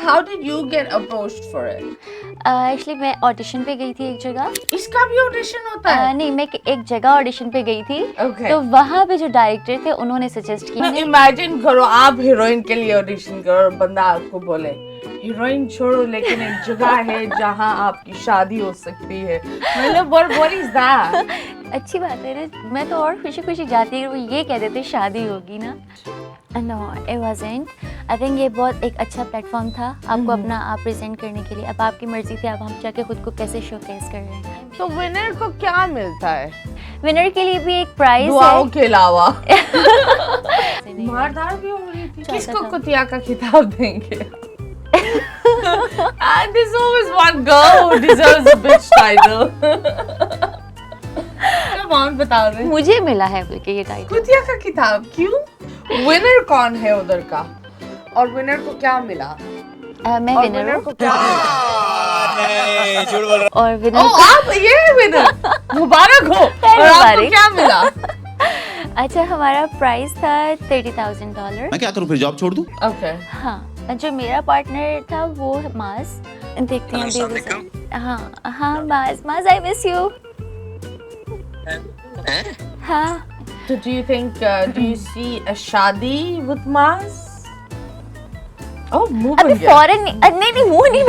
how did you get approached for it? Actually मैं audition पे गई थी एक जगह। इसका भी ऑडिशन होता है? नहीं, मैं एक जगह ऑडिशन पे गई थी। Okay. तो वहाँ पे जो डायरेक्टर थे उन्होंने सजेस्ट किया। इमेजिन करो आप हीरोइन के लिए ऑडिशन करो और बंदा आपको बोले हीरोइन छोड़ो लेकिन एक जगह है जहाँ आपकी शादी हो सकती है। मतलब what is that? अच्छी बात है ना, मैं तो और खुशी खुशी जाती, वो ये कह देते शादी होगी ना। No it wasn't. I think ये बहुत एक अच्छा प्लेटफॉर्म था आपको अपना आप प्रेजेंट करने के लिए। अब आपकी मर्जी थी, अब हम जाके खुद को कैसे शोकेस कर रहे हैं। तो विनर को क्या मिलता है? विनर के लिए भी एक प्राइज दुआओं है के अलावा। मारदार भी हो रही थी। किसको कुतिया का खिताब देंगे? And there's always one girl who deserves a bitch title. Come on, बताओ दे। मुझे मिला है बल्कि ये टाइटल। कुतिया का खिताब क्यों? विनर कौन है उधर का? और विनर को क्या मिला? मैं और विनर विनर हूँ। को क्या मिला? और विनर ओ आप ये विनर मुबारक हो। और आपको मुबारक। क्या मिला? अच्छा, हमारा प्राइस था $30,000। मैं क्या करूं फिर, जॉब छोड़ दूं? ओके। हाँ, जो मेरा पार्टनर था वो माज। देखते हैं अभी वो। हाँ माज आई मिस यू। हाँ। So do you see a शादी with Maz? Oh, मुंह बन अभी गया। फॉरेन नहीं मुंह नहीं।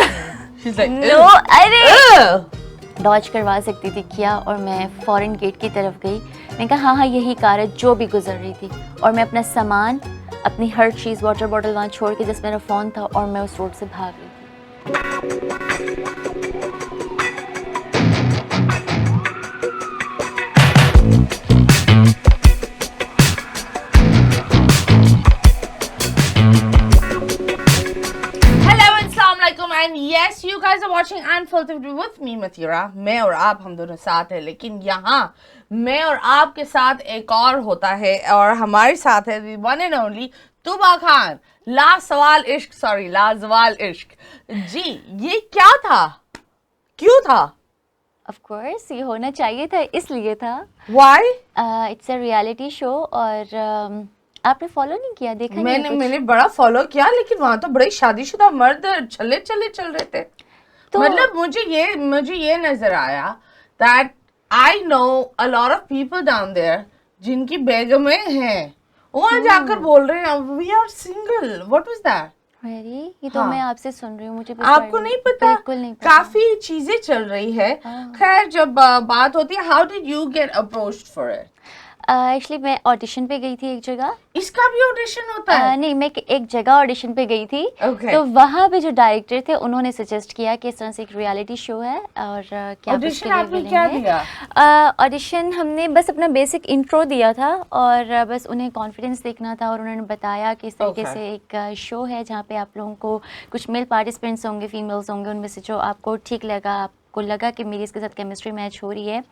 She's like, no, "Ew." अरे Ew. डॉज करवा सकती थी क्या? और मैं फॉरेन गेट की तरफ गई। मैंने कहा हाँ यही कार है जो भी गुजर रही थी। और मैं अपना सामान, अपनी हर चीज़, वाटर बॉटल वहाँ छोड़ के, जिस मेरा फ़ोन था, और मैं उस रोड से भाग रही थी। Hello and Assalamu alaikum and yes you guys are watching Unfiltered with me Matira। मैं और आप हम दोनों साथ हैं, लेकिन यहाँ मैं और आपके साथ एक और होता है और हमारे साथ है the one and only तुबा Khan. लाजवाल इश्क। जी ये क्या था? क्यों था? ऑफ कोर्स ये होना चाहिए था, इसलिए था। Why? It's a reality show. और आपने फॉलो नहीं किया, देखा नहीं कुछ? मैंने बड़ा फॉलो किया, लेकिन वहां तो बड़े शादीशुदा मर्द चल रहे थे। तो मतलब मुझे ये नजर आया that I know a lot of people down there जिनकी बेगमें हैं, वहाँ जाकर बोल रहे हैं we are single। What was that? Very, ये तो हाँ। मैं आपसे सुन रही हूँ, मुझे आपको नहीं पता? बिल्कुल नहीं पता। काफी चीजें चल रही है। खैर जब बात होती है how did you get approached for it? Actually मैं ऑडिशन पे गई थी एक जगह। इसका भी ऑडिशन होता है? नहीं, मैं एक जगह ऑडिशन पे गई थी। Okay. तो वहाँ पे जो डायरेक्टर थे उन्होंने सजेस्ट किया कि इस तरह से एक रियलिटी शो है और क्या आप ऑडिशन उसके लिए आपने क्या willing दिया? हैं? ऑडिशन हमने बस अपना बेसिक इंट्रो दिया था और बस उन्हें कॉन्फिडेंस देखना था। और उन्होंने बताया कि इस तरीके Okay. से एक शो है जहाँ पे आप लोगों को कुछ मेल पार्टिसिपेंट्स होंगे, फीमेल्स होंगे, उनमें से जो आपको ठीक लगा, आपको लगा कि मेरी इसके साथ केमिस्ट्री मैच हो रही है,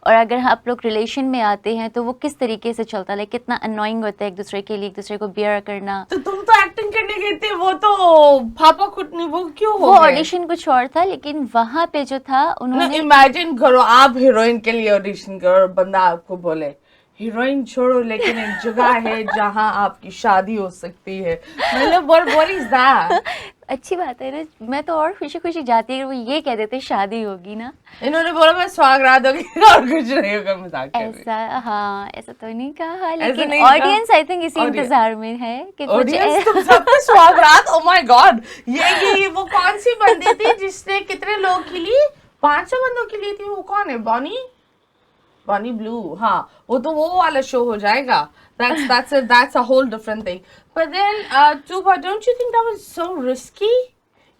और अगर आप लोग रिलेशन में आते हैं तो वो किस तरीके से चलता है, कितना अनोइंग होता है एक दूसरे के लिए, एक दूसरे को बियर करना। तो तुम तो एक्टिंग करने गई थी, वो तो पापा कुटनी, वो क्यों हो वो गए? ऑडिशन कुछ और था, लेकिन वहाँ पे जो था ना उन्होंने इमेजिन करो आप हीरोइन के लिए ऑडिशन करो और बंदा आपको बोले हीरोइन छोड़ो लेकिन एक जगह है जहाँ आपकी शादी हो सकती है। मतलब what is that? अच्छी बात है ना, मैं तो और खुशी खुशी जाती, वो ये कह देते शादी होगी ना। इन्होंने बोला मैं स्वागत होगी और कुछ नहीं होगा, मजाक कर रही हूँ। ऐसा, हाँ ऐसा तो नहीं कहा, ऐसा लेकिन नहीं कहा? ऑडियंस आई थिंक इसी Audience. इंतजार में है कि कुछ ऑडियंस तुम सबके स्वागत। ओ माय गॉड, ये वो कौन सी बंदी थी जिसने कितने लोग के लिए 500 बंदों के लिए थी? वो कौन है? Bonnie Blue. हाँ, वो तो वो वाला शो हो जाएगा। That's a whole different thing. But then, Tuba, don't you think that was so risky?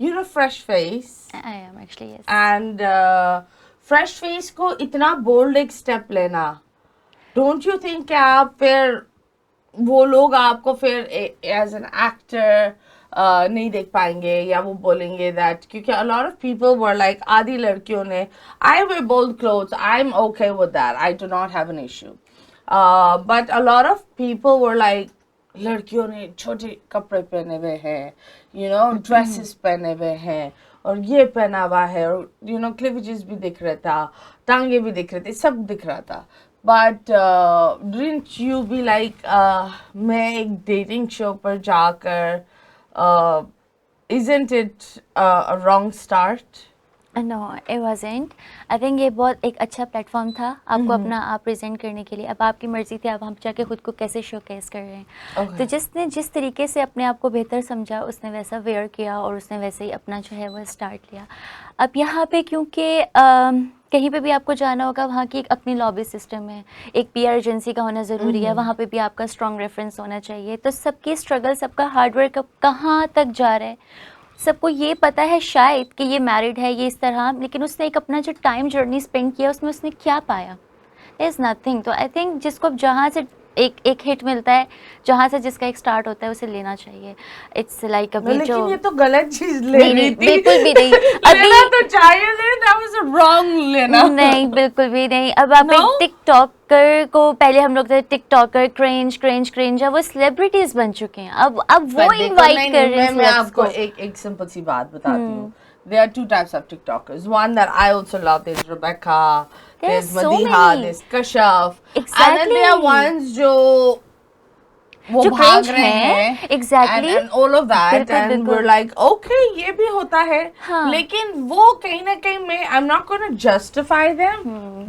You're a fresh face, I am actually, yes. and fresh face को इतना bold एक step लेना, don't you think कि आप फिर वो लोग आपको फिर as an actor नहीं देख पाएंगे, या वो बोलेंगे that, क्योंकि a lot of people were like, आधी लड़कियों ने I wear bold clothes, I'm okay with that, I do not have an issue, but a lot of people were like, लड़कियों ने छोटे कपड़े पहने हुए हैं, you know, dresses पहने हुए हैं, और ये पहना हुआ है, और you know, cleavages भी दिख रहा था, टांगे भी दिख रहे थे, सब दिख रहा था। But didn't you be like, मैं एक dating show पर जाकर isn't it a wrong start? No it wasn't. I think ये बहुत एक अच्छा प्लेटफॉर्म था आपको अपना आप प्रेजेंट करने के लिए। अब आपकी मर्ज़ी थी आप हम जाके खुद को कैसे शोकेस कर रहे हैं। Okay. तो जिसने जिस तरीके से अपने आप को बेहतर समझा उसने वैसा वेयर किया और उसने वैसे ही अपना जो है वो स्टार्ट लिया। अब यहाँ पे क्योंकि कहीं पे भी आपको जाना होगा वहाँ की एक अपनी लॉबी सिस्टम है, एक पीआर एजेंसी का होना ज़रूरी है, वहाँ पे भी आपका स्ट्रॉन्ग रेफरेंस होना चाहिए। तो सबकी स्ट्रगल, सबका हार्डवर्क कहाँ तक जा रहा है, सबको ये पता है शायद कि ये मैरिड है, ये इस तरह, लेकिन उसने एक अपना जो टाइम जर्नी स्पेंड किया उसमें उसने क्या पाया? Is nothing. तो आई थिंक जिसको जहाँ से एक हिट मिलता है, जहाँ से जिसका एक स्टार्ट होता है उसे लेना चाहिए। इट्स लाइक अभी लेकिन जो ये तो गलत चीज ले नहीं रही नहीं थी। बिल्कुल भी नहीं लेना अभी तो चाहिए, that was a wrong लेना। नहीं बिल्कुल भी नहीं। अब आप No? एक टिकटॉकर को, पहले हम लोग थे टिकटॉकर क्रिंज क्रिंज क्रिंज, अब वो सेलिब्रिटीज बन चुके हैं। अब वो But देखो, इनवाइट नहीं, कर नहीं, रहे हैं मैं celebs आपको को। एक सिंपल सी बात बताती हूँ। There are two types of TikTokers. One that I also love. There's Rebecca, There's there's so Madiha, many. there's Kashaf. And then there are Exactly. ones जो वो जो भाग cringe रहे हैं, हैं exactly. and all of that बिल्कुल, and बिल्कुल। we're like okay ये भी होता है। हाँ। लेकिन वो कहीं ना कहीं मैं I'm not gonna justify them,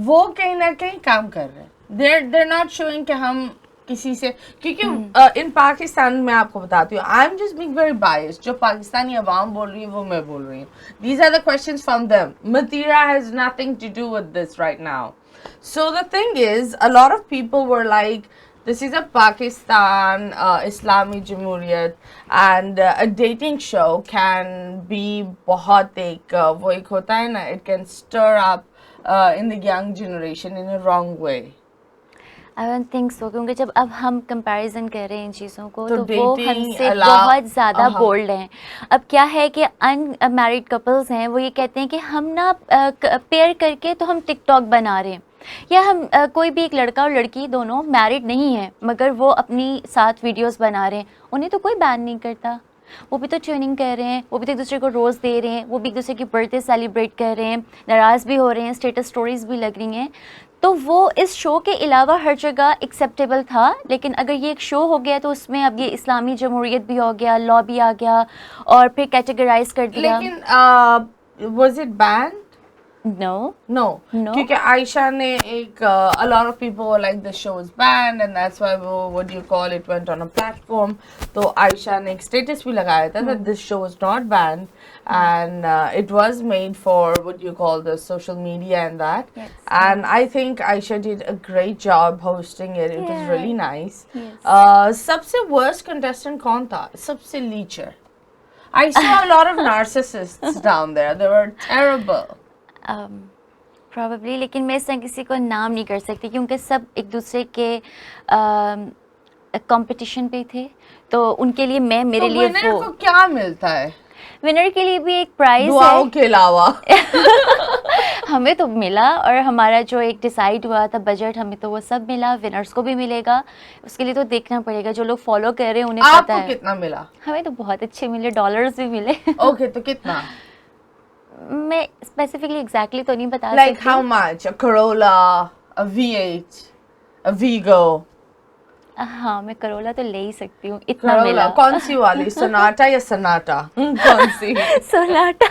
वो कहीं ना कहीं काम कर रहे हैं। they're not showing कि हम किसी से, क्योंकि इन पाकिस्तान में आपको बताती हूँ I'm just being very biased, जो पाकिस्तानी अवाम बोल रही है वो मैं बोल रही हूँ। These are the questions from them. Matira has nothing to do with this right now. So the thing is, a lot of people were like, this is a Pakistan Islami Jamhuriyat and a dating show can be बहुत एक वो एक होता है ना, it can stir up in the young generation in a wrong way. I don't think so, क्योंकि जब अब हम कंपैरिजन कर रहे हैं इन चीज़ों को तो तो वो dating हमसे allow- बहुत ज़्यादा हाँ। बोल्ड हैं। अब क्या है कि अनमैरिड कपल्स हैं, वो ये कहते हैं कि हम ना पेयर करके तो हम टिकटॉक बना रहे हैं, या हम कोई भी एक लड़का और लड़की दोनों मैरिड नहीं है मगर वो अपनी साथ वीडियोस बना रहे हैं, उन्हें तो कोई बैन नहीं करता। वो भी तो ट्यूनिंग कर रहे हैं, वो भी तो एक दूसरे को रोज़ दे रहे हैं, वो भी एक दूसरे की बर्थडे सेलिब्रेट कर रहे हैं, नाराज़ भी हो रहे हैं, स्टेटस स्टोरीज भी लग रही हैं। तो वो इस शो के अलावा हर जगह एक्सेप्टेबल था, लेकिन अगर ये एक शो हो गया तो उसमें अब ये इस्लामी जमहूरियत भी हो गया, लॉ भी आ गया और फिर कैटेगराइज कर दिया। लेकिन was it banned? No No, No. क्योंकि आयशा ने एक a lot of people were like the show is banned and that's why वो what do you call it went on a platform. तो आयशा ने एक status भी लगाया था that this show is not banned and it was made for what you call the social media and that. Yes. And I think Aisha did a great job hosting it. It was Yeah. really nice. Yes. सबसे worst contestant कौन था? सबसे लीचर. I saw a lot of narcissists down there. They were terrible. Probably, लेकिन मैं इससे किसी को नाम नहीं कर सकती क्योंकि सब एक दूसरे के कंपटीशन पे थे, तो उनके लिए मैं मेरे तो लिए winner वो को क्या मिलता है विनर के लिए भी एक प्राइज दुआओं है। के अलावा? हमें तो मिला और हमारा जो एक डिसाइड हुआ था बजट, हमें तो वो सब मिला, विनर्स को भी मिलेगा। उसके लिए तो देखना पड़ेगा, जो लोग फॉलो कर रहे हैं उन्हें पता आपको है। कितना मिला? हमें तो बहुत अच्छे मिले, डॉलर्स भी मिले। ओके, तो कितना? मैं स्पेसिफिकली एग्जैक्टली तो नहीं बता Like सकती। how much? A Corolla, a V8, a Vigo. हाँ, मैं करोला तो ले ही सकती हूँ, इतना मिला। Corolla, कौन सी वाली? सोनाटा या सनाटा? कौन सी? सन्नाटा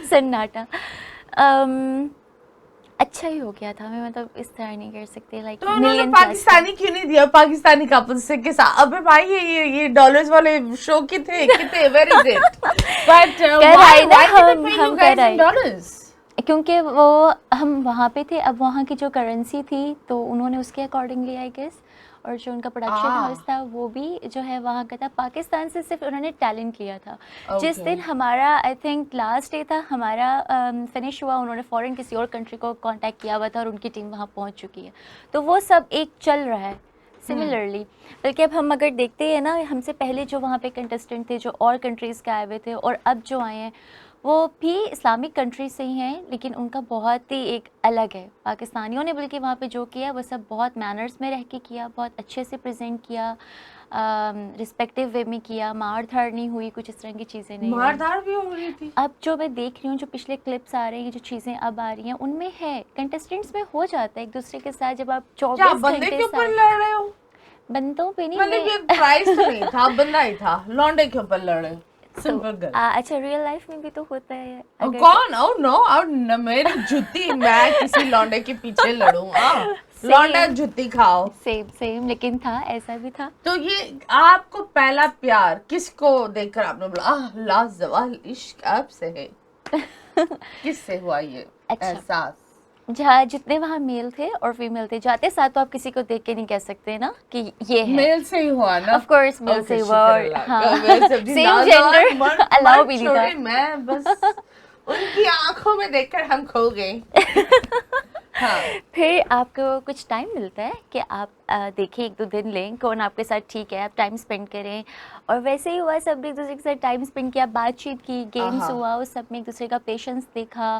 सन्नाटा। अच्छा ही हो गया था, मैं मतलब इस तरह नहीं कर सकती, लाइक तो उन्होंने पाकिस्तानी क्यों नहीं दिया? पाकिस्तानी कपल्स से के साथ। अबे भाई ये डॉलर्स वाले शो के थे कितने? Where is it? But why did they pay you guys in dollars? क्योंकि वो हम वहाँ पे थे, अब वहाँ की जो करेंसी थी तो उन्होंने उसके अकॉर्डिंगली आई गेस, और जो उनका प्रोडक्शन हाउस था वो भी जो है वहाँ का था। पाकिस्तान से सिर्फ उन्होंने टैलेंट लिया था। जिस दिन हमारा आई थिंक लास्ट डे था हमारा फिनिश हुआ, उन्होंने फ़ॉरेन किसी और कंट्री को कांटेक्ट किया हुआ था और उनकी टीम वहाँ पहुँच चुकी है। तो वो सब एक चल रहा है सिमिलरली। बल्कि अब हम अगर देखते हैं ना, हमसे पहले जो वहाँ पे कंटेस्टेंट थे जो और कंट्रीज़ के आए हुए थे और अब जो आए हैं वो भी इस्लामिक कंट्री से ही हैं, लेकिन उनका बहुत ही एक अलग है। पाकिस्तानियों ने बल्कि वहाँ पे जो किया वो सब बहुत मैनर्स में रह के किया, बहुत अच्छे से प्रेजेंट किया, रिस्पेक्टिव वे में किया, मार धाड़ नहीं हुई, कुछ इस तरह की चीज़ें नहीं हुई। मार धाड़ भी हो रही थी? अब जो मैं देख रही हूँ, जो पिछले क्लिप्स आ रहे हैं, जो चीज़ें अब आ रही हैं, उनमें है कंटेस्टेंट्स में हो जाता है एक दूसरे के साथ। जब आप 24 बंदे घंटे के ऊपर साथ लड़ रहे हो? बंदों पे नहीं, मतलब ये प्राइस तो नहीं था, बंदा ही था, लौंडे के ऊपर लड़ रहे। Simple girl. अच्छा, रियल लाइफ में भी तो होता है अगर कौन? ओ नो, मेरी जुत्ती, मैं किसी लौंडे के पीछे लड़ूं? लौंडा जुत्ती खाओ। सेम सेम, लेकिन था, ऐसा भी था। तो ये आपको पहला प्यार किसको देखकर आपने बोला लाजवाब इश्क आपसे है? किससे हुआ ये अच्छा। एहसास? जहाँ जितने वहाँ मेल थे और फीमेल थे, जाते साथ तो आप किसी को देख के नहीं कह सकते ना कि ये है। मेल से ही हुआ ना? ऑफ कोर्स मेल से हुआ। और हाँ, सेम जेंडर जेंडर अलाउ भी नहीं था। मैं बस उनकी आंखों में देखकर हम खो गए। हाँ। फिर आपको कुछ टाइम मिलता है कि आप देखें, 1-2 दिन लें, कौन आपके साथ ठीक है, आप टाइम स्पेंड करें। और वैसे ही हुआ, सब एक दूसरे के साथ टाइम स्पेंड किया, बातचीत की, गेम्स हुआ, उस सब में एक दूसरे का पेशेंस देखा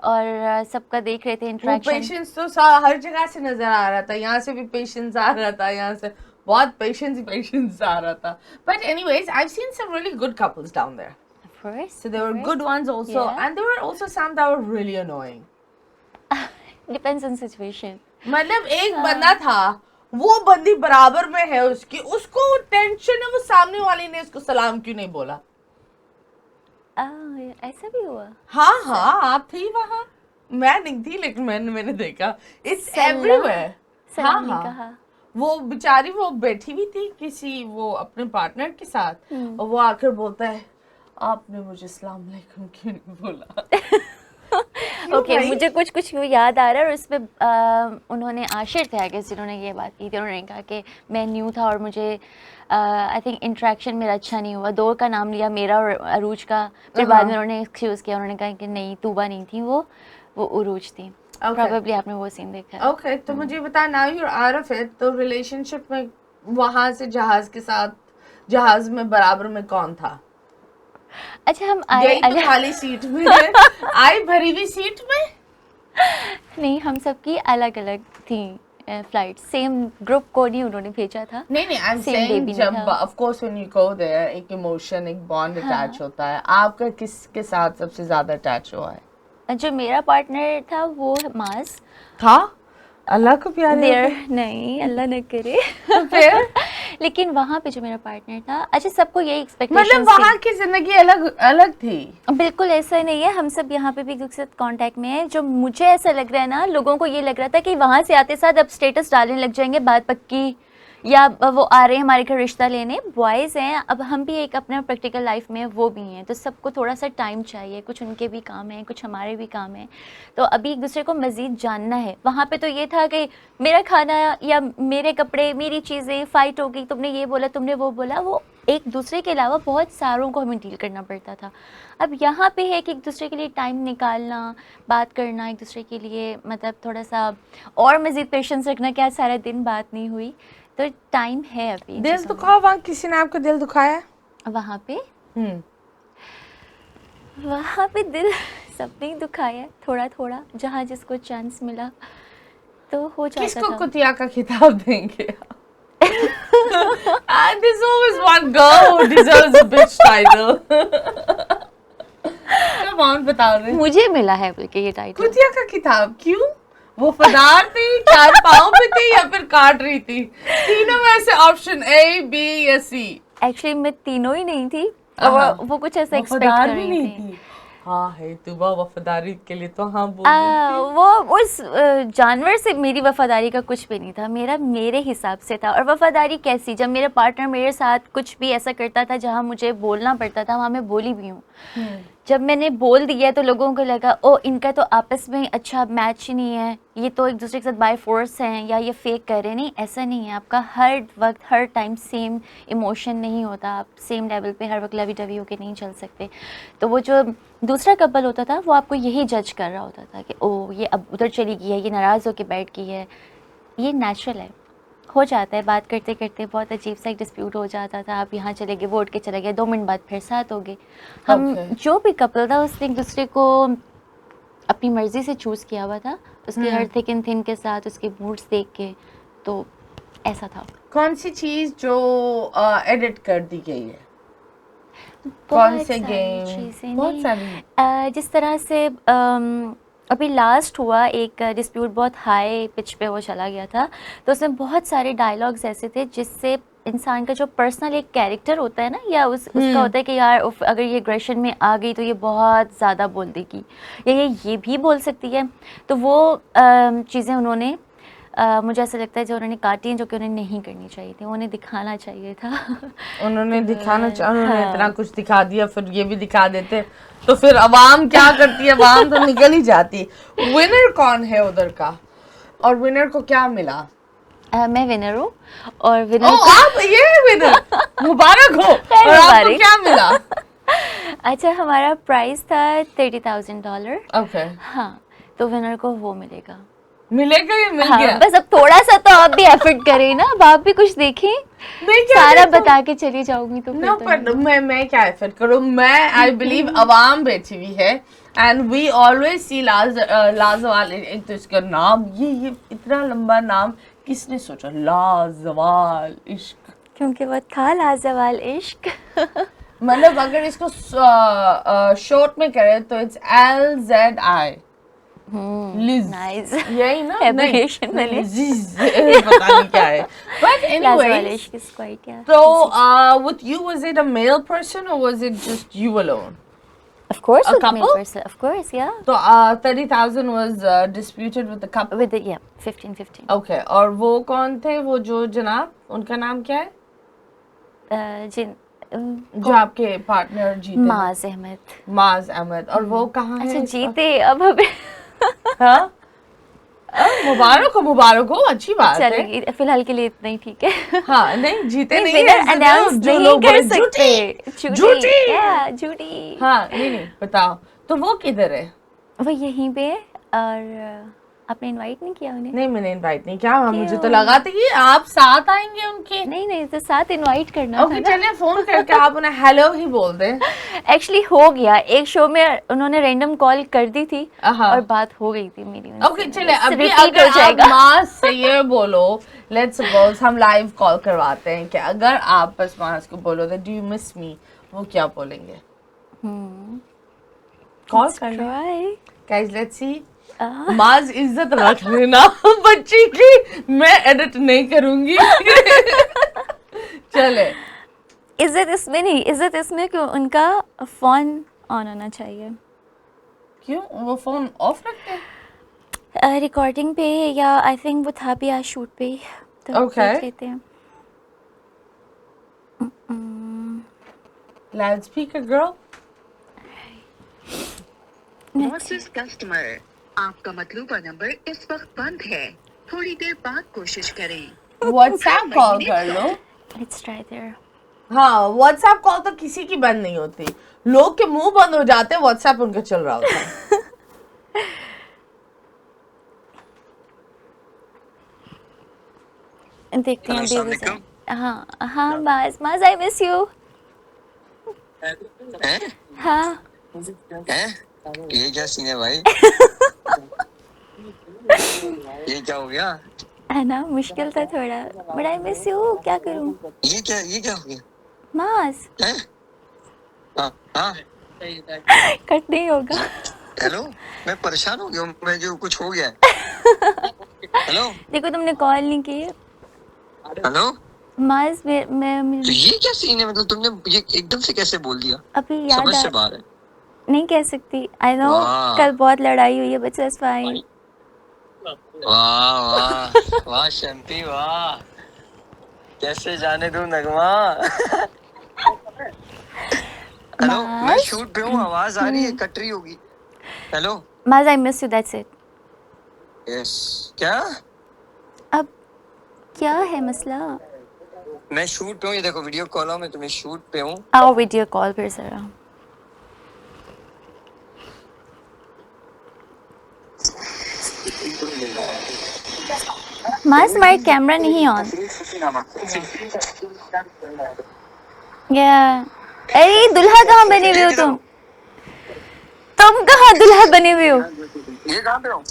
और सबका देख रहे थे वो इंटरेक्शन। पेशेंस तो हर जगह से नजर आ रहा था, यहाँ से भी पेशेंस आ रहा था, यहाँ से बहुत पेशेंस आ रहा था। But anyways, I've seen some really good couples down there. Of course, So there were good ones also, Yeah. and there were also some that were really annoying. Depends on situation. मतलब एक बंदा था, वो बंदी बराबर में है उसकी, उसको टेंशन है, वो सामने वाली ने उसको सलाम क्यों नहीं बोला? ऐसा भी हुआ? हाँ, आप थी वहाँ, मैं नहीं थी, लेकिन मैंने देखा। It's everywhere. सलाम नहीं कहा। वो बेचारी वो बैठी हुई थी किसी वो अपने पार्टनर के साथ, और वो आकर बोलता है आपने मुझे सलाम अलैकुम क्यों नहीं बोला? ओके, मुझे कुछ याद आ रहा है। और उसमें उन्होंने आशिर थे आगे जिन्होंने ये बात की थी। उन्होंने कहा कि मैं न्यू था और मुझे आई थिंक इंटरेक्शन मेरा अच्छा नहीं हुआ। 2 का नाम लिया, मेरा और अरूज का। फिर बाद में उन्होंने एक्सक्यूज़ किया, उन्होंने कहा कि नहीं, तूबा नहीं थी, वो उरूज थी। प्रोबेबली आपने वो सीन देखा है। ओके, तो मुझे बता, now you are off it, तो रिलेशनशिप में वहां से जहाज के साथ, जहाज में बराबर में कौन था? अच्छा, हम आए तो खाली सीट में आई भरी हुई सीट में नहीं, हम सबकी अलग अलग थी फ्लाइट। सेम ग्रुप को नहीं उन्होंने भेजा था। नहीं, आई एम सेइंग जब of course when you go there एक इमोशन, एक बॉन्ड अटैच होता है। आपका किसके साथ सबसे ज्यादा अटैच हुआ है? जो मेरा पार्टनर था वो मास था। अल्लाह को प्यारे देर नहीं, अल्लाह न करे। फिर लेकिन वहाँ पे जो मेरा पार्टनर था, अच्छा, सबको यही एक्सपेक्टेशन मतलब वहाँ की जिंदगी अलग अलग थी। बिल्कुल ऐसा नहीं है, हम सब यहाँ पे भी एक दूसरे से कांटेक्ट में है। जो मुझे ऐसा लग रहा है ना, लोगों को ये लग रहा था कि वहाँ से आते साथ अब स्टेटस डालने लग जाएंगे, बात पक्की, या वो आ रहे हैं हमारे घर रिश्ता लेने। बॉयज़ हैं, अब हम भी एक अपना प्रैक्टिकल लाइफ में वो भी हैं, तो सबको थोड़ा सा टाइम चाहिए। कुछ उनके भी काम है, कुछ हमारे भी काम है, तो अभी एक दूसरे को मज़ीद जानना है। वहाँ पे तो ये था कि मेरा खाना या मेरे कपड़े, मेरी चीज़ें, फ़ाइट हो गई, तुमने ये बोला, तुमने वो बोला, वो एक दूसरे के अलावा बहुत सारों को हमें डील करना पड़ता था। अब यहाँ पे है कि एक दूसरे के लिए टाइम निकालना, बात करना एक दूसरे के लिए, मतलब थोड़ा सा और मज़ीद पेशेंस रखना कि आज सारा दिन बात नहीं हुई, तो टाइम है अभी। दिल दुखा वहाँ किसी ने आपका दिल दुखाया? वहाँ पे वहाँ पे दिल सबने दुखाया, थोड़ा थोड़ा, जहाँ जिसको चांस मिला तो हो जाता किसको था। कुतिया का खिताब देंगे? There's always one girl who deserves a bitch title. Come on, बता दे। मुझे मिला है बल्कि ये टाइटल। कुतिया का खिताब क्यों? वो फदार थी, 4 पाँव पे थी, या फिर काट रही थी? तीनों में से ऑप्शन A, B या C? एक्चुअली मैं तीनों ही नहीं थी, और वो कुछ ऐसा एक्सपेक्ट कर रही थी। हाँ है, तू वफादारी के लिए तो हाँ बोल रही थी। वो उस जानवर से मेरी वफादारी का कुछ भी नहीं था, मेरे हिसाब से था। और वफादारी कैसी, जब मेरा पार्टनर मेरे साथ कुछ भी ऐसा करता था जहाँ मुझे बोलना पड़ता था, वहाँ मैं बोली भी हूँ। जब मैंने बोल दिया तो लोगों को लगा ओ इनका तो आपस में अच्छा मैच ही नहीं है, ये तो एक दूसरे के साथ बाय फोर्स हैं या ये फेक कर रहे हैं। नहीं, ऐसा नहीं है। आपका हर वक्त हर टाइम सेम इमोशन नहीं होता, आप सेम लेवल पे हर वक्त लवी डवी होके नहीं चल सकते। तो वो जो दूसरा कपल होता था वो आपको यही जज कर रहा होता था कि ओ ये अब उधर चली गई है, ये नाराज़ होकर बैठ गई है। ये नेचुरल है, हो जाता है। बात करते करते बहुत अजीब सा एक डिस्प्यूट हो जाता था, आप यहाँ चले गए, वो उठ के चले गए, 2 मिनट बाद फिर साथ हो गए। हम जो भी कपल था उसने एक दूसरे को अपनी मर्ज़ी से चूज़ किया हुआ था, उसके हर थिक एंड थिन के साथ, उसके मूड्स देख के, तो ऐसा था। कौन सी चीज़ जो एडिट कर दी गई है? कौन से गेम? बहुत सारी। जिस तरह से अभी लास्ट हुआ एक डिस्प्यूट, बहुत हाई पिच पे वो चला गया था, तो उसमें बहुत सारे डायलॉग्स ऐसे थे जिससे इंसान का जो पर्सनल एक कैरेक्टर होता है ना, या उसका होता है कि यार अगर ये एग्रेशन में आ गई तो ये बहुत ज़्यादा बोल देगी, या ये भी बोल सकती है, तो वो चीज़ें उन्होंने मुझे ऐसा लगता है जो उन्होंने काटी हैं, जो कि उन्हें नहीं करनी चाहिए थी, उन्हें दिखाना चाहिए था। उन्होंने दिखाना उन्होंने हाँ। इतना कुछ दिखा दिया, फिर ये भी दिखा देते तो फिर अवाम क्या करती है, अवाम तो निकल ही जाती। विनर कौन है उधर का, और विनर को क्या मिला? मैं विनर हूँ, और विनर आप ये विनर, मुबारक हो। और आपको मुबारक। क्या मिला? अच्छा, हमारा प्राइस था $30,000। ओके, हाँ, तो विनर को वो मिलेगा। मिलेगा, ये मिल हाँ, गया। बस अब थोड़ा सा तो आप भी एफर्ट करें ना, अब आप भी कुछ देखें। नहीं, क्या सारा देखो? बता के चली जाऊंगी तो नो, फिर तो पर नहीं। मैं क्या एफर्ट करूँ? मैं आई बिलीव अवाम बैठी हुई है, एंड वी ऑलवेज सी लाजवाल। एक तो इसका नाम, ये इतना लंबा नाम किसने सोचा, लाजवाल इश्क। क्योंकि वो था लाजवाल इश्क। मतलब अगर इसको शॉर्ट में करें तो इट्स LZI, लिज। नाइस। यही ना? Abbreviation नहीं, वाले। पता नहीं क्या है, बट लाजवाल एनीवे। इश्क इज क्वाइट, या So, with you, was it a male person or was it just you alone? of course a with couple? male person, of course, yeah, So, 30,000 was disputed with the couple. with the 15-15। Okay, और वो कौन थे, वो जो जनाब, उनका नाम क्या है, जिन जो आपके पार्टनर जीते? माज अहमद। माज अहमद। और वो कहाँ है अच्छा, इस वक्त? जीते अब हमें। हाँ? मुबारक हो, मुबारक हो, अच्छी बात है। चलेगी, फिलहाल के लिए इतना ही ठीक है। हाँ, नहीं जीते नहीं winner है, announce जो नहीं लोग कर बोले सकते। झूठी। yeah, झूठी। हाँ, नहीं, बताओ तो वो किधर है? वो यहीं पे है, और आपने इनवाइट नहीं किया उन्हें? नहीं, मैंने इनवाइट नहीं किया, मुझे तो क्यों? लगा था कि आप साथ आएंगे उनके। नहीं, तो साथ इनवाइट करना ओके, था ना। चलिए फोन करके आप उन्हें हेलो ही बोल दें। एक्चुअली हो गया, एक शो में उन्होंने रैंडम कॉल कर दी थी हाँ। और बात हो गई थी मेरी उनसे। ओके, चलिए अभी रिपीट अगर हो जाएगा। आप मास से ये बोलो, लेट्स सपोज हम लाइव कॉल करवाते हैं, कि अगर आप बस मास को बोलो डू यू मिस मी, वो क्या बोलेंगे? कॉल कर लो गाइस, लेट्स सी। माज इज्जत रख लेना बच्ची की, मैं एडिट नहीं करूंगी। चले, इज्जत इसमें नहीं, इज्जत इसमें कि उनका फोन ऑन होना चाहिए। क्यों वो फोन ऑफ रखते हैं? रिकॉर्डिंग पे, या आई थिंक वो था भी आज शूट पे, तो Okay. देख लेते हैं। Loud speaker girl. नमस्ते कस्टमर, आपका मतलूबा नंबर इस वक्त बंद है, थोड़ी देर बाद कोशिश करें। व्हाट्सएप कॉल कर लो। Let's try there. हाँ, व्हाट्सएप कॉल तो किसी की बंद नहीं होती, लोग के मुंह बंद हो जाते हैं, व्हाट्सएप उनका चल रहा होता है। देखते हैं हेलो, अभी अस्सलाम वो। हाँ, माज आई मिस यू। हैं? हाँ, हैं? ये क्या सीन है भाई? ये क्या हो गया? है ना, मुश्किल था थोड़ा, बट आई मिस यू, क्या करूँ। ये क्या हो गया? माज हैं? हाँ, कट नहीं होगा। हेलो, मैं परेशान हो गया हूँ, मैं जो कुछ हो गया है। हेलो, देखो तुमने कॉल नहीं की। हेलो, माज मैं तो ये क्या सीन है? मतलब तुमने ये एकदम से कैसे बोल दिया? अभी याद समझ आ से बाहर है। नहीं कह सकती, आई नो। वाह। कल बहुत लड़ाई हुई है, बट दैट्स फाइन। वाह शांति, वाह, कैसे जाने दूं नगमा। हेलो, मैं शूट पे हूँ, आवाज आ रही है, कट रही होगी। हेलो माज I miss you, that's it. Yes, क्या? अब क्या है मसला? मैं शूट पे हूँ, ये देखो वीडियो कॉल में तुम्हें शूट पे हूँ। आओ वीडियो कॉल फिर जरा। माज हमारा कैमरा नहीं ऑन। या अरे दुल्हा कहाँ बने हुए हो तुम? तुम कहाँ दुल्हा बने हुए हो? ये कहाँ पे हो?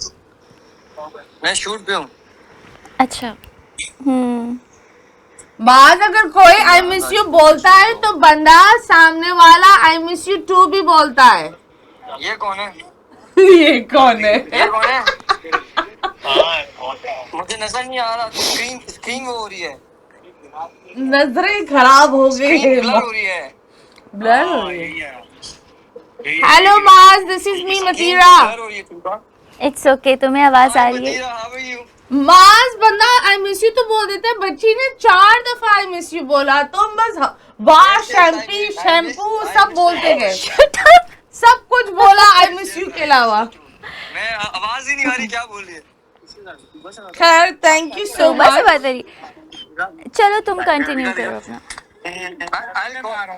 मैं शूट पे हूँ। अच्छा, बाद अगर कोई आई मिस यू बोलता है तो बंदा सामने वाला आई मिस यू टू भी बोलता है। ये कौन है? ये कौन है? ये कौन है? मुझे नजर नहीं आ रहा, स्क्रीन वो हो रही है। नजरें खराब हो गई स्क्रीन है, ब्लर हो रही है। ब्लर हो रही है। हेलो माज, this is me Matira. Blur हो रही है तुमका। इट्स ओके, तुम्हें आवाज़ आ रही है? मतीरा, हाउ आर यू? माज बंदा आई मिस यू तो बोल देता है, बच्ची ने 4 दफा आई मिस यू बोला, तुम बस वाश शैम्पू सब बोलते गए, सब कुछ बोला आई मिस यू के अलावा। मैं आवाज ही नहीं आ रही, क्या बोल रही है? खैर, थैंक यू सो सुबह से मच। बात रही। चलो तुम कंटिन्यू करो अपना।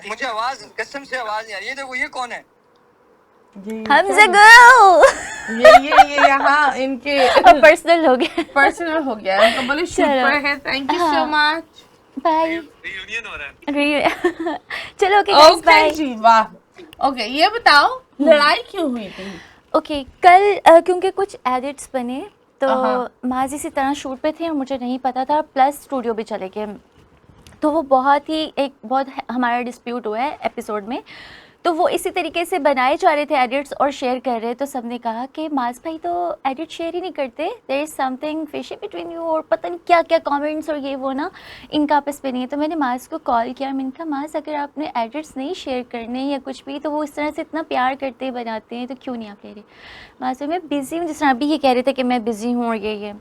मुझे आवाज कसम से आवाज नहीं आ रही है। देखो ये कौन है? हमजा गर्ल। ये यहाँ इनके पर्सनल हो गया। पर्सनल हो गया, उनका बोले शूट चलो। पर है। Thank you so much. Bye. Reunion हो रहा है। चलो ओके गाइस, ओके बाय। जी, वाह। ओके, ये बताओ लड़ाई क्यों हुई थी? ओके, कल क्योंकि कुछ एडिट्स बने तो माज इसी तरह शूट पे थे और मुझे नहीं पता था, प्लस स्टूडियो भी चले गए, तो वो बहुत हमारा डिस्प्यूट हुआ है एपिसोड में। तो वो इसी तरीके से बनाए जा रहे थे एडिट्स और शेयर कर रहे, तो सबने कहा कि माज भाई तो एडिट शेयर ही नहीं करते, there is something fishy between you, और पता नहीं क्या क्या कमेंट्स और ये वो ना इनका आपस में नहीं है। तो मैंने माज को कॉल किया, मैंने कहा माज अगर आपने एडिट्स नहीं शेयर करने या कुछ भी, तो वो इस तरह से इतना प्यार करते हैं बनाते हैं, तो क्यों नहीं आप ले रहे? माज मैं बिज़ी हूँ, जिस तरह अभी ये कह रहे थे कि मैं बिज़ी हूँ और ये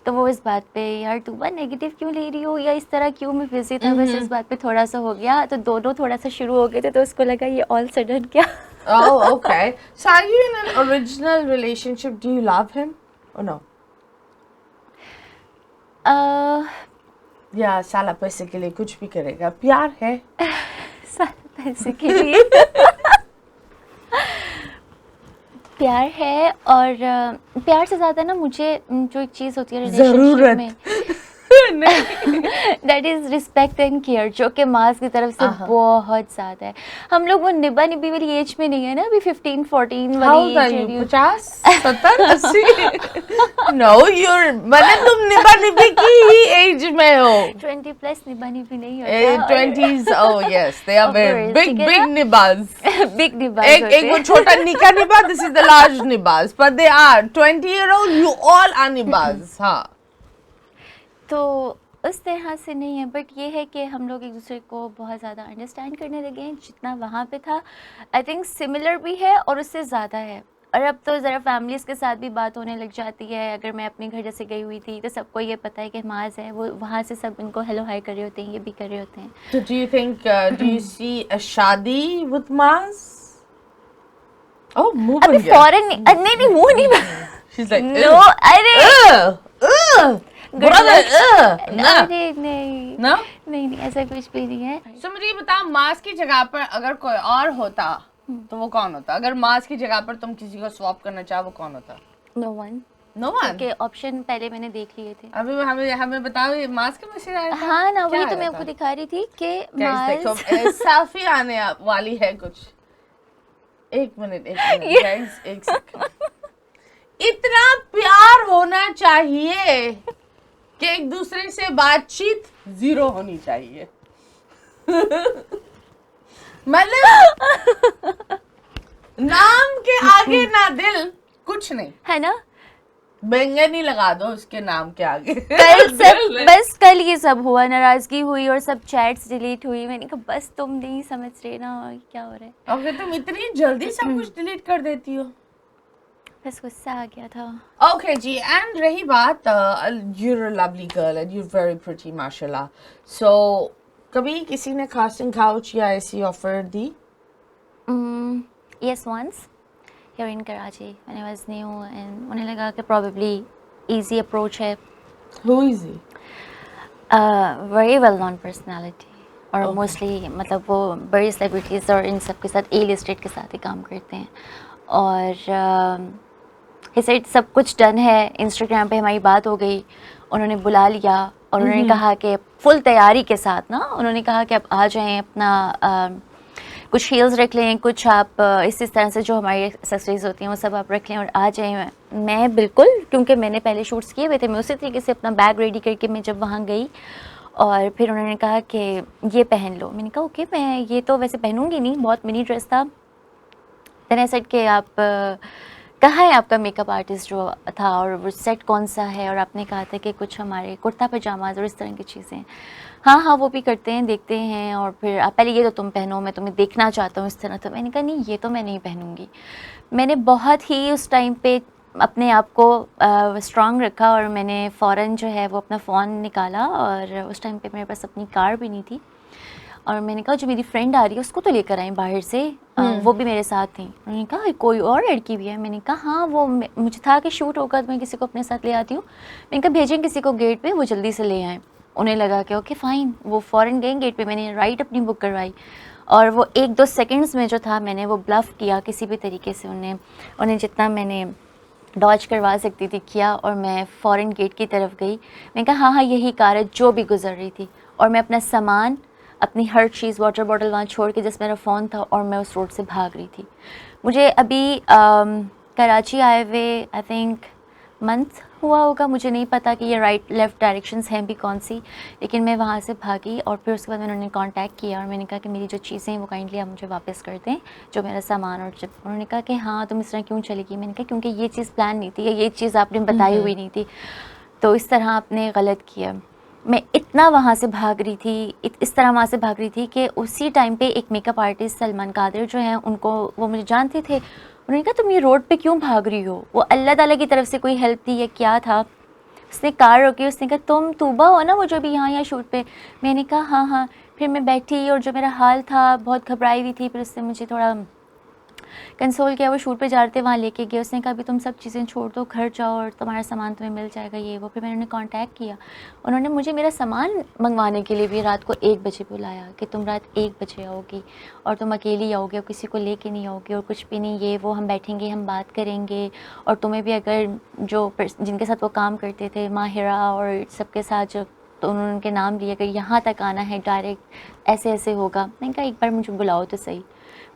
तो वो इस बात पे यार तू बा नेगेटिव क्यों ले रही हो या इस तरह क्यों, मैं बिज़ी था बस, इस बात पे थोड़ा सा हो गया, तो दोनों थोड़ा सा शुरू हो गए थे, तो उसको लगा ये ऑल सडन क्या। Oh, okay. So are you in an original relationship? Do you love him or no? या साला पैसे के लिए कुछ भी करेगा, प्यार है? सारा पैसे के लिए प्यार है, और प्यार से ज़्यादा ना मुझे जो एक चीज़ होती है रिलेशनशिप जरूरत। में, that is respect and care, जो कि मास की तरफ से बहुत ज़्यादा है। हम लोग वो निभा निभी वाली एज में नहीं है ना, अभी 15-14 वाली एज। 50, 70, 80? नो, मतलब तुम निभा निभी की ही एज में हो। 20 प्लस निभा निभी नहीं होता। 20s, oh yes, they are Of very course, big, ठीक है big ना? nibas. बिग निभा एक वो छोटा निका निबा, this is the large nibas, but they are 20-year-old, you all are nibas, हाँ। तो उस तरह से नहीं है, बट ये है कि हम लोग एक दूसरे को बहुत ज़्यादा अंडरस्टैंड करने लगे हैं, जितना वहाँ पे था आई थिंक सिमिलर भी है और उससे ज़्यादा है। और अब तो ज़रा फैमिलीज़ के साथ भी बात होने लग जाती है। अगर मैं अपने घर जैसे गई हुई थी तो सबको ये पता है कि माज है, वो वहाँ से सब इनको हेलो हाई कर रहे होते हैं, ये भी कर रहे होते हैं। So do you think, do you see a शादी with Maz? Oh, मुंह अभी बन गया। फॉरेन नहीं मुँह नहीं She's like, नो, अरे brother, ना। अरे नहीं No? नहीं ऐसा कुछ भी नहीं है। So मुझे ये बताओ, मास की जगह पर अगर कोई और होता तो वो कौन होता? अगर मास की जगह पर तुम किसी को स्वैप करना चाहो, वो कौन होता? No one No one. के ऑप्शन पहले मैंने देख लिए थे। अभी हमें बताओ, ये मास का मैसेज आया था? हाँ ना, क्या वही तो आया मैं था? आपको दिखा रही थी कि Guys, देखो, माज सेल्फी आने वाली है कुछ। एक मिनट गाइस, एक सेकंड। इतना प्यार होना चाहिए कि एक दूसरे से बातचीत 0 होनी चाहिए। मतलब नाम के आगे ना दिल, कुछ नहीं। है ना, बैंगनी लगा दो उसके नाम के आगे। कल सब बस कल ये सब हुआ, नाराजगी हुई और सब चैट्स डिलीट हुई। मैंने कहा बस तुम नहीं समझ रहे ना क्या हो रहा है। ओके, तुम इतनी जल्दी सब कुछ डिलीट कर देती हो? बस गुस्सा आ गया था। ओके जी, एंड रही बात, you're a lovely girl and you're very pretty, माशाल्लाह। So कभी किसी ने कास्टिंग काउच या ऐसी offer the? Yes, once here in Karachi when I was new, and उन्हें लगा कि probably easy approach है। Who is he? Very well known personality, और मोस्टली मतलब वो बड़ी सेलिब्रिटीज़ और इन सब के साथ A-listed के साथ ही काम करते हैं। और he said सब कुछ डन है, इंस्टाग्राम पे हमारी बात हो गई, उन्होंने बुला लिया और उन्होंने कहा कि फुल तैयारी के साथ ना, उन्होंने कहा कि आप आ जाएं, अपना कुछ हील्स रख लें, कुछ आप इस तरह से जो हमारी एक्सेसरीज होती हैं वो सब आप रख लें और आ जाएं। मैं बिल्कुल, क्योंकि मैंने पहले शूट्स किए हुए थे, मैं उसी तरीके से अपना बैग रेडी करके मैं जब वहाँ गई, और फिर उन्होंने कहा कि ये पहन लो। मैंने कहा ओके, मैं ये तो वैसे पहनूंगी नहीं, बहुत मिनी ड्रेस था। देन आई सेड कि आप कहाँ है आपका मेकअप आर्टिस्ट जो था, और वो सेट कौन सा है, और आपने कहा था कि कुछ हमारे कुर्ता पजामाज और इस तरह की चीज़ें। हाँ हाँ वो भी करते हैं, देखते हैं, और फिर आप पहले ये तो तुम पहनो, मैं तुम्हें देखना चाहता हूँ इस तरह। तो मैंने कहा नहीं, ये तो मैं नहीं पहनूंगी। मैंने बहुत ही उस टाइम पे अपने आप को स्ट्रांग रखा, और मैंने फ़ौरन जो है वो अपना फ़ोन निकाला, और उस टाइम पे मेरे पास अपनी कार भी नहीं थी, और मैंने कहा जो मेरी फ्रेंड आ रही है उसको तो लेकर आएँ बाहर से, वो भी मेरे साथ थी। उन्होंने कहा कोई और लड़की भी है? मैंने कहा हाँ, वो मुझे था कि शूट होगा तो मैं किसी को अपने साथ ले आती हूँ। मैंने कहा भेजें किसी को गेट पे, वो जल्दी से ले आएँ। उन्हें लगा कि ओके फ़ाइन, वो फ़ौरन गए गेट पे। मैंने राइड अपनी बुक करवाई, और वो 1-2 सेकंड्स में जो था मैंने वो ब्लफ़ किया किसी भी तरीके से, उन्हें जितना मैंने डॉज करवा सकती थी किया, और मैं फ़ौरन गेट की तरफ गई। मैंने कहा हाँ हाँ यही कार है जो भी गुजर रही थी, और मैं अपना सामान, अपनी हर चीज़, वाटर बॉटल वहाँ छोड़ के, जिस मेरा फ़ोन था, और मैं उस रोड से भाग रही थी। मुझे अभी कराची आए हुए आई थिंक मंथ हुआ होगा, मुझे नहीं पता कि ये राइट लेफ़्ट डायरेक्शंस हैं भी कौन सी, लेकिन मैं वहाँ से भागी, और फिर उसके बाद मैंने उन्हें कांटेक्ट किया, और मैंने कहा कि मेरी जो चीज़ें हैं वो काइंडली आप मुझे वापस कर दें, जो मेरा सामान और जब। उन्होंने कहा कि हाँ तुम इस तरह क्यों चली गई? मैंने कहा क्योंकि ये चीज़ प्लान नहीं थी, या ये चीज़ आपने बताई हुई नहीं थी, तो इस तरह आपने गलत किया। मैं इतना वहाँ से भाग रही थी, इस तरह वहाँ से भाग रही थी कि उसी टाइम पे एक मेकअप आर्टिस्ट सलमान कादिर जो हैं, उनको वो मुझे जानते थे। उन्होंने कहा तुम ये रोड पे क्यों भाग रही हो? वो अल्लाह ताला की तरफ से कोई हेल्प थी या क्या था? उसने कार रोकी, उसने कहा तुम तूबा हो ना, वो जो भी यहाँ शूट पे? मैंने कहा हाँ हाँ। फिर मैं बैठी, और जो मेरा हाल था, बहुत घबराई हुई थी। फिर उसने मुझे थोड़ा कंसोल किया। वो शूट पे जाते वहाँ लेके गए, उसने कहा अभी तुम सब चीज़ें छोड़ दो, घर जाओ और तुम्हारा सामान तुम्हें मिल जाएगा, ये वो। फिर मैंने उन्हें कांटेक्ट किया, उन्होंने मुझे मेरा सामान मंगवाने के लिए भी रात को 1 बजे बुलाया कि तुम रात 1 बजे आओगी, और तुम अकेली आओगे, और किसी को लेके नहीं आओगे, और कुछ भी नहीं, ये वो, हम बैठेंगे, हम बात करेंगे, और तुम्हें भी अगर जो जिनके साथ वो काम करते थे, माहिरा और सबके साथ जो, तो उन्होंने उनके नाम लिए, अगर यहाँ तक आना है डायरेक्ट ऐसे ऐसे होगा। मैंने कहा एक बार मुझे बुलाओ तो सही।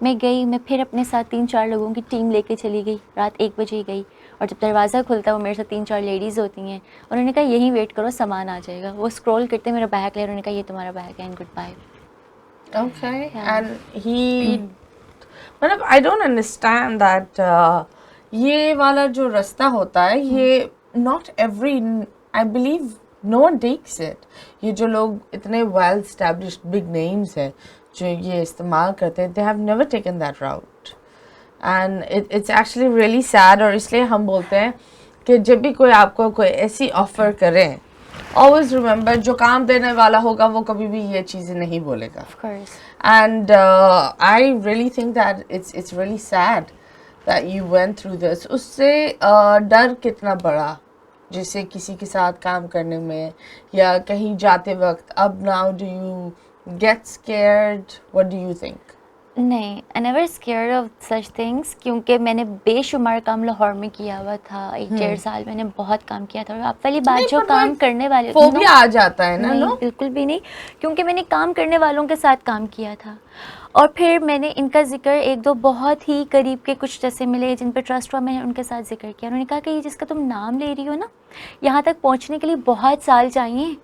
मैं गई, मैं फिर अपने साथ 3-4 लोगों की टीम लेके चली गई, रात 1 बजे ही गई, और जब दरवाज़ा खुलता वो मेरे साथ 3-4 लेडीज़ होती हैं। उन्होंने कहा यहीं वेट करो, सामान आ जाएगा। वो स्क्रॉल करते मेरा बैग ले, उन्होंने कहा ये तुम्हारा बैग है and goodbye. Okay, Yeah. and he मतलब I don't understand that ये वाला जो रास्ता होता है, ये not every, I believe no one takes it. ये जो लोग इतने well established big names हैं जो ये इस्तेमाल करते हैं, they have never taken that route, and it's actually really sad. और इसलिए हम बोलते हैं कि जब भी कोई आपको कोई ऐसी ऑफर करे, always remember जो काम देने वाला होगा वो कभी भी ये चीज़ें नहीं बोलेगा। Of course. And I really think that it's really sad that you went through this. उससे डर कितना बड़ा जिससे किसी के साथ काम करने में या कहीं जाते वक्त, अब now do you get scared? What do you think? नहीं, I never scared of such things, क्योंकि मैंने बेशुमार काम लाहौर में किया हुआ था। 1-1.5 साल मैंने बहुत काम किया था। और आप वाली बात, नहीं, जो पर काम वो करने वाले, फोबिया आ जाता है ना, नहीं, नो? बिल्कुल भी नहीं, क्योंकि मैंने काम करने वालों के साथ काम किया था। और फिर मैंने इनका जिक्र 1-2 बहुत ही करीब के कुछ जैसे मिले जिन पे ट्रस्ट हुआ, मैंने उनके साथ जिक्र किया। उन्होंने कहा कि ये जिसका तुम नाम ले रही हो ना, यहाँ तक पहुँचने के लिए बहुत साल चाहिए,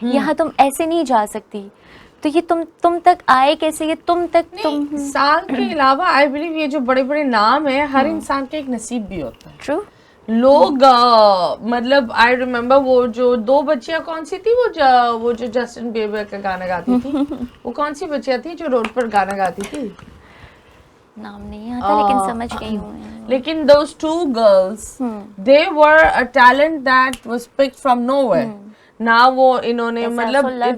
यहाँ तुम ऐसे नहीं जा सकती। तो ये तुम तक आए कैसे? ये तुम तक तुम साल के अलावा आई बिलीव ये जो बड़े बड़े नाम है, हर इंसान का एक नसीब भी होता है। ट्रू। लोग मतलब आई रिमेम्बर वो जो 2 बच्चियां कौन सी थी, वो जो जस्टिन बीबर का गाना गाती थी, वो कौन सी बच्चियां थी जो रोड पर गाना गाती थी? नाम नहीं आता, लेकिन समझ गई हूँ मैं। लेकिन those 2 girls, they were a talent that was picked from nowhere. ना वो इन्होंने That's मतलब also luck.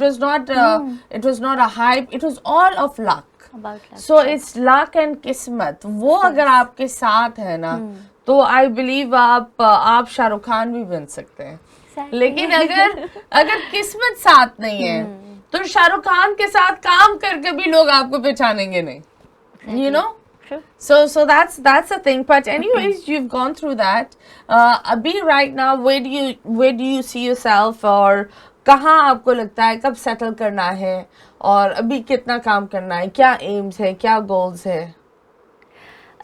it was not a hype, it was all of luck. About luck. So it's luck and किस्मत। वो अगर आपके साथ है ना, तो आई बिलीव आप शाहरुख खान भी बन सकते हैं। Exactly. लेकिन अगर किस्मत साथ नहीं है, तो शाहरुख खान के साथ काम करके भी लोग आपको पहचानेंगे नहीं, you know? True. So that's the thing. But anyways, you've gone through that. अभी right now, where do you see yourself, और कहाँ आपको लगता है कब सेटल करना है, और अभी कितना काम करना है, क्या एम्स है, क्या गोल्स है?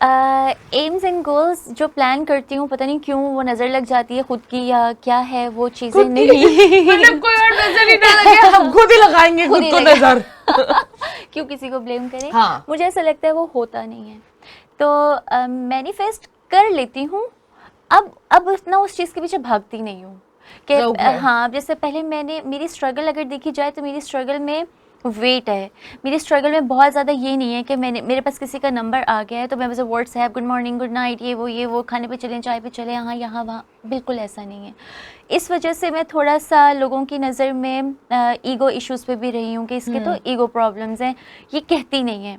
एम्स एंड गोल्स जो प्लान करती हूँ, पता नहीं क्यों वो नज़र लग जाती है खुद की, या क्या है वो चीज़ें नहीं। मतलब कोई और नजर ही ना लगे, हम खुद ही लगाएंगे खुद को नजर। क्यों किसी को ब्लेम करें? हाँ। मुझे ऐसा लगता है वो होता नहीं है। तो मैनिफेस्ट कर लेती हूँ, अब इतना उस चीज़ के पीछे भागती नहीं हूँ कि Okay. हाँ, जैसे पहले मेरी स्ट्रगल अगर देखी जाए तो मेरी स्ट्रगल में वेट है, मेरी स्ट्रगल में बहुत ज़्यादा ये नहीं है कि मेरे पास किसी का नंबर आ गया है तो मैं बस WhatsApp good morning good night ये वो खाने पे चलें चाय पे चलें यहाँ वहाँ, बिल्कुल ऐसा नहीं है। इस वजह से मैं थोड़ा सा लोगों की नज़र में ईगो इश्यूज़ पे भी रही हूँ कि इसके तो ईगो प्रॉब्लम्स हैं, ये कहती नहीं है।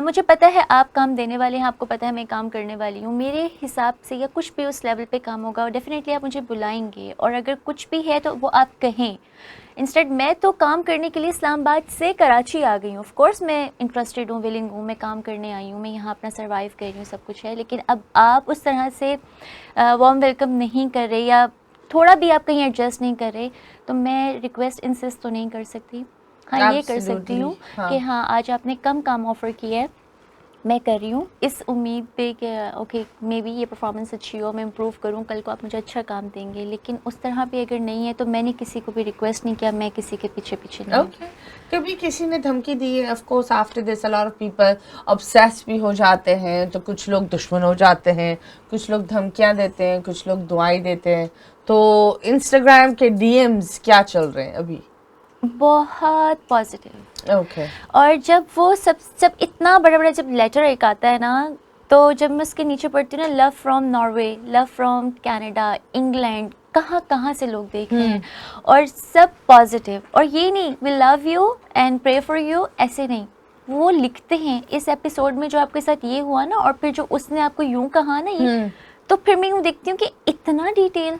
मुझे पता है आप काम देने वाले हैं, आपको पता है मैं काम करने वाली हूँ, मेरे हिसाब से या कुछ भी उस लेवल पे काम होगा और डेफिनेटली आप मुझे बुलाएंगे, और अगर कुछ भी है तो वो आप कहें। इंस्टेड मैं तो काम करने के लिए इस्लामाबाद से कराची आ गई हूँ, ऑफ कोर्स मैं इंटरेस्टेड हूँ, विलिंग हूँ, मैं काम करने आई हूँ, मैं यहाँ अपना सर्वाइव कर रही हूँ, सब कुछ है, लेकिन अब आप उस तरह से वार्म वेलकम नहीं कर रहे या थोड़ा भी आप कहीं एडजस्ट नहीं कर रहे, तो मैं रिक्वेस्ट इंसिस्ट तो नहीं कर सकती। हाँ, ये कर सकती हूँ कि हाँ आज आपने कम काम ऑफ़र किया है, मैं कर रही हूँ इस उम्मीद पे कि ओके मे बी ये परफॉर्मेंस अच्छी हो, मैं इम्प्रूव करूँ, कल को आप मुझे अच्छा काम देंगे, लेकिन उस तरह पे अगर नहीं है तो मैंने किसी को भी रिक्वेस्ट नहीं किया, मैं किसी के पीछे नहीं। Okay. कभी किसी ने धमकी दी है? Of course after this a lot of people obsessed भी हो जाते हैं, तो कुछ लोग दुश्मन हो जाते हैं, कुछ लोग धमकियां देते हैं, कुछ लोग दुआएं देते हैं। तो इंस्टाग्राम के डीएम्स क्या चल रहे हैं अभी? बहुत पॉजिटिव। ओके। और जब वो सब इतना बड़ा जब लेटर एक आता है ना, तो जब मैं उसके नीचे पढ़ती हूँ ना, love from Norway, love from Canada, England, कहाँ से लोग देख रहे हैं और सब पॉजिटिव। और ये नहीं we love you and pray for you, ऐसे नहीं, वो लिखते हैं इस एपिसोड में जो आपके साथ ये हुआ ना, और फिर जो उसने आपको यूं कहा ना ये, तो फिर मैं यूँ देखती हूँ कि इतना डिटेल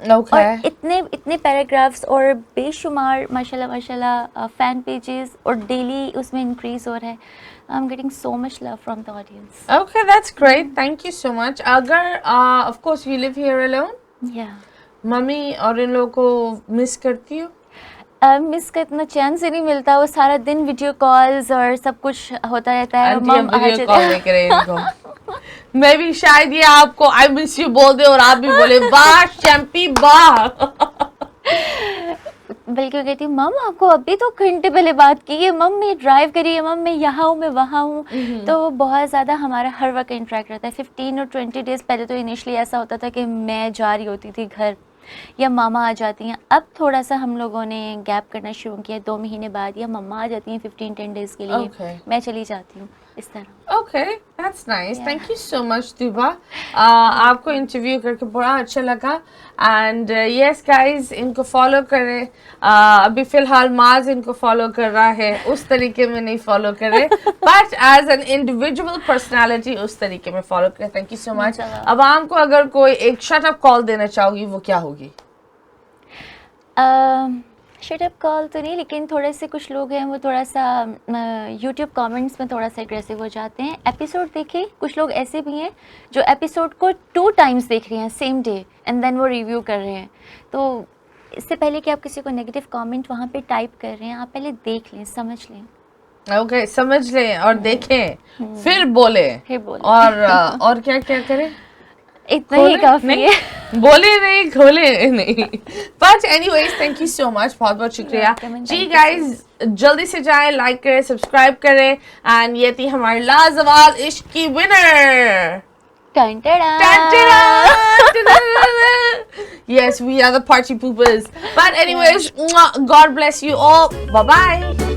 और इतने पैराग्राफ्स और बेशुमार माशाल्लाह फैन पेजेस, और डेली उसमें इंक्रीज हो रहा है। I am getting so much love from the audience. Okay, that's great. Thank you so much. अगर of course you live here alone, या मम्मी और इन लोगों को मिस करती हो? मिस का इतना चैन से नहीं मिलता, वो सारा दिन वीडियो कॉल्स और सब कुछ होता रहता है। आंटी अब वीडियो कॉल नहीं करे इनको। मैं भी शायद ये आपको आई मिस यू बोल दे और आप भी बोले वाह शैम्पी वाह। बल्कि वो कहती हूँ मम आपको अभी तो घंटे पहले बात की है, मम मैं ड्राइव करी है, मम मैं यहाँ हूँ, मैं वहाँ हूँ। तो बहुत ज़्यादा हमारा हर वक्त इंटरेक्ट रहता है। 15 और 20 डेज़ पहले तो इनिशली ऐसा होता था कि मैं जा रही होती थी घर या मामा आ जाती हैं। अब थोड़ा सा हम लोगों ने गैप करना शुरू किया, 2 महीने बाद या मम्मा आ जाती हैं 15-10 डेज़ के लिए, Okay. मैं चली जाती हूँ इस तरह। Okay, that's nice. Yeah. Thank you so much, Tuba. आपको इंटरव्यू करके बड़ा अच्छा लगा। एंड यस गाइस, इनको फॉलो करें। अभी फिलहाल माज इनको फॉलो कर रहा है, उस तरीके में नहीं फॉलो करे, but as an individual personality उस तरीके में फॉलो करें। Thank you so much. अब आपको अगर कोई एक शट अप कॉल देना चाहोगी वो क्या होगी? शट अप कॉल तो नहीं, लेकिन थोड़े से कुछ लोग हैं वो थोड़ा सा यूट्यूब कमेंट्स में थोड़ा सा एग्रेसिव हो जाते हैं। एपिसोड देखे, कुछ लोग ऐसे भी हैं जो एपिसोड को 2 टाइम्स देख रहे हैं सेम डे एंड देन वो रिव्यू कर रहे हैं। तो इससे पहले कि आप किसी को नेगेटिव कमेंट वहाँ पे टाइप कर रहे हैं, आप पहले देख लें, समझ लें। ओके, समझ लें और देखें, फिर बोले। और क्या क्या करें? इतना ही काफी है। बोले नहीं, खोले नहीं। But anyways, thank you so much, बहुत बहुत शुक्रिया जी। गाइज जल्दी से जाएं, लाइक करें, सब्सक्राइब करें। एंड ये थी हमारी लाजवाब इश्क की winner. Yes, we are the party poopers. But anyways, God bless you all. Bye bye.